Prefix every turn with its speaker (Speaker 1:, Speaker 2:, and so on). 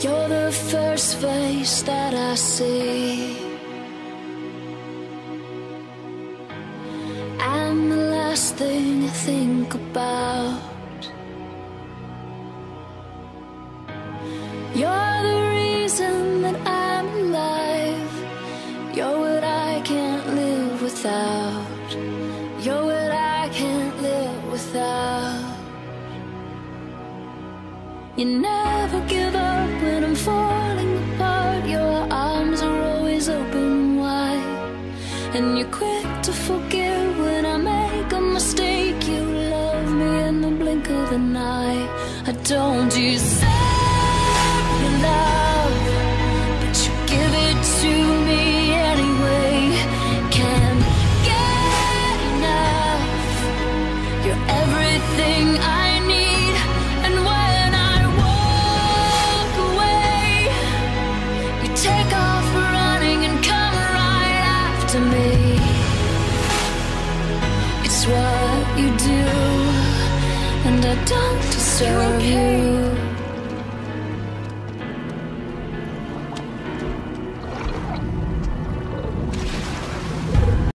Speaker 1: You're the first face that I see, and the last thing I think about. You're the reason that I'm alive. You're what I can't live without. You're what I can't live without. You never give up when I'm falling apart. Your arms are always open wide, and you're quick to forgive when I make a mistake. You love me in the blink of an eye. I don't deserve your love, but you give it to me anyway. Can't get enough. You're everything I need, and when I walk away, you take off running and come right after me. It's what you do, and I don't deserve you.